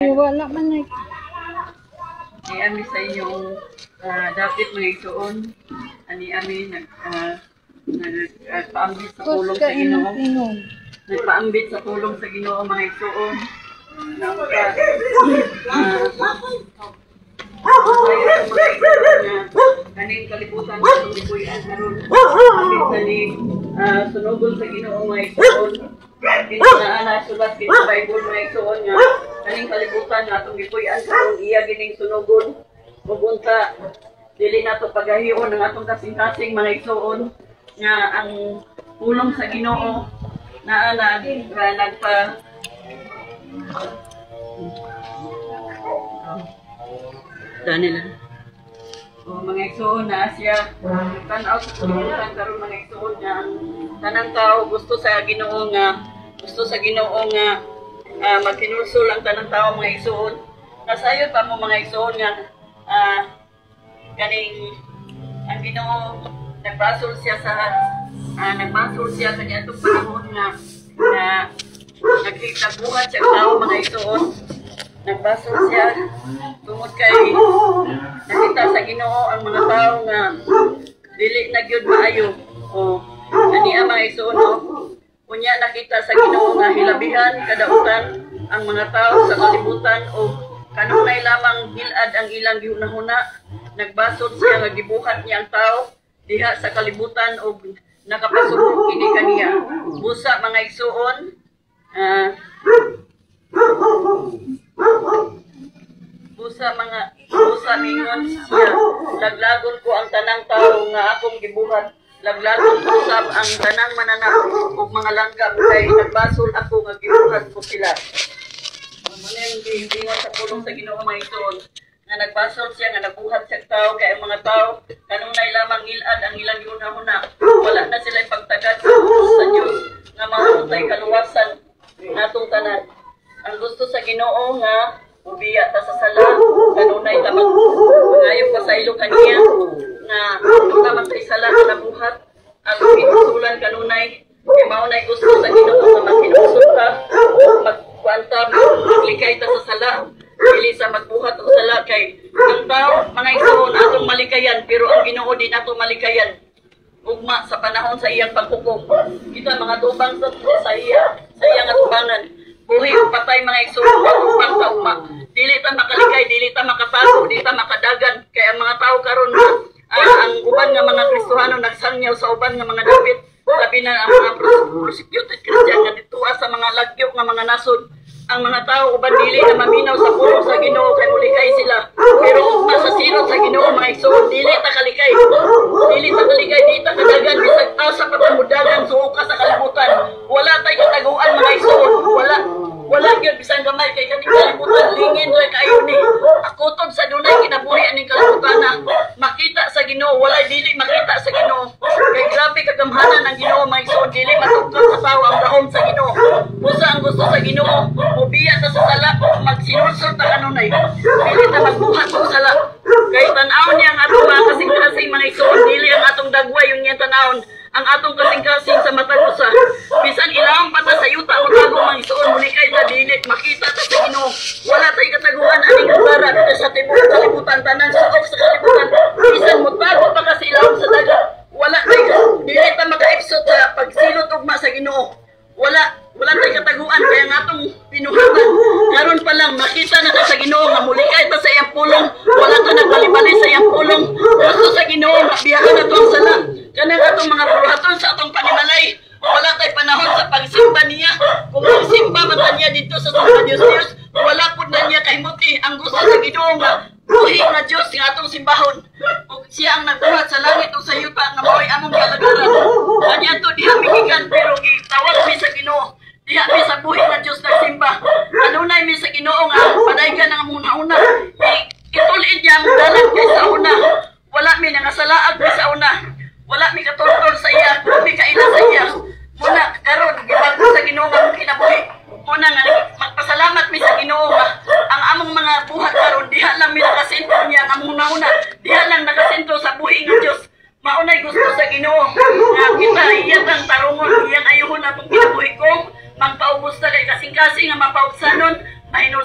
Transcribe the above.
Wala man na. Ami sa inyong dapat mga igsoon. Ani ami nagpaambit sa tulong sa Ginoo. Nagpaambit sa tulong sa Ginoo mga igsoon. Kaning kalibutan sa tulipuyan karon. Ambit kaning sunugol sa Ginoo mga igsoon. Kinahanglan sulat sa Bible mga igsoon nga kaning kalibutan nga atong gipuy-an karon iya gining sunugon. Mugunta dili nato pagahion ang atong kasing-kasing mga igsoon nga ang pulong sa Ginoo naa nagpa Danila. Mga igsoon na siya tan-aw sa sunugan karon mga igsoon nga tanang tao gusto sa Ginoo nga magkinulsol ang tanang tao mga igsoon. Nasayon pa mo mga igsoon nga kaning ang Ginoo nagbasol siya kanya itong panahon nga nagkikabuhat siya tao mga igsoon. Nagbasol siya tungod kay nakita sa Ginoo ang mga tao nga dili na gyud maayo. Ani ang mga igsoon unya nakita sa Ginoo nga hilabihan kadautan ang mga tao sa kalibutan o kanunay lamang hilad ang ilang gihunahuna. Nagbasod siya nga gibuhat niya ang tao diha sa kalibutan o nakapasubok kini kaniya. Busa mga igsoon busa mingon siya laglagon ko ang tanang tao nga akong gibuhat. Laglagon ko sab ang tanang mananaw ug mga langgam kay nagbasol ako nga gibuhat ko sila. Maneng giingon sa pulong sa Ginoo mga igsoon nga nagbasol siya nga nabuhat siya tao kay ang mga tao kanunay lamang ilad ang ilang gihunahuna. Wala na sila pagtagad sa Dios nga mahuntay kaluwasan natong tanan. Ang gusto sa Ginoo nga ubiya ta sa sala kanunay lamang mangayo pasaylo kaniya nga lamang sa sala na buhat ang pinusulan kanunay kay mao nay gusto sa Ginoo nga magkinusol ka magkwanta maglikay ta sa sala dili sa magbuhat og sala kay ang tao mga igsoon atong malikayan pero ang Ginoo di nato malikayan ugma sa panahon sa iyang paghukom. Kita mga tubang sa iyang atubangan buhi o patay mga igsoon upang sa ugma dili ta makalikay, dili ta makatago, dili ta makadagan kay ang mga tao karon ang uban nga mga Kristohano nagsangyaw sa uban nga mga dapit labi na ang mga persecuted Christian nga dituwa sa mga lagyo nga mga nasod. Ang mga tao uban dili na maminaw sa pulong sa Ginoo kay mulikay sila pero ugma sa silot sa Ginoo mga igsoon dili ta kalikay, di ta kadagan bisag asa patamudagan suuka sa kalibutan. Wala tay kataguan mga igsoon, wala gyud bisan gamay kay kaning kalibutan lingin ra kaayo ni akutod sa dunay kinabuhi aning kalibutan makita sa Ginoo walay dili makita sa Ginoo kay grabe kagamhanan ang Ginoo mga igsoon dili matugkad sa tao ang dahom sa Ginoo. Busa ang gusto sa Ginoo ubiya ta sa sala magsinulsol ta kanunay dili ta magbuhat sa sala kay tan-aw niya ang atong mga kasing-kasing mga igsoon dili ang atong dagway yung niya tan-awon ang atong kasing-kasing sa matag usa bisan ilawang pata sa yuta o tago mga igsoon mulikay ta dili makita ta sa Ginoo. Wala tay kataguan aning lugar dito sa tibuok kalibutan tanan suok sa kalibutan bisan motago pa ka sa ilawom sa dagat wala tay dili ta makaipsot sa pagsilot ugma sa Ginoo. Wala tay kataguan kaya nga atong pinuhatan karon pa lang makita na ta sa Ginoo nga mulikay ta sa iyang pulong wala ta nagbali-bali sa iyang pulong gusto sa Ginoo nga biyahan nato ang sala kanang atong mga buhaton sa atong panimalay. Wala tay panahon sa pagsimba niya kung magsimba man niya dito sa Santa Dios wala pud na niya kahimuti ang gusto sa Ginoo nga buhi nga Dios nga atong simbahon ug siya ang nagbuhat sa langit ug sa yuta nga mao'y among kalagaran kanya to diha migikan pero gitawag mi sa Ginoo diha mi sa buhi nga Dios nagsimba kanunay mi sa Ginoo nga padaygan ang una itulid niya ang dalan kay sa una wala mi nangasalaag mi sa una wala mi katultol sa iya mi kaila sa iya muna karon gibago sa Ginoo nga kinabuhi muna nga magpasalamat mi sa Ginoo nga ang among mga buhat karon diha lang mi nakasinto niya ang among nauna diha lang nakasinto sa buhi nga Dios maunay gusto sa Ginoo nga kita iyang ang tarungon iyang ayuhon atong kinabuhi kong magpaubos ta kay kasing-kasing nga mapaubsanon mainul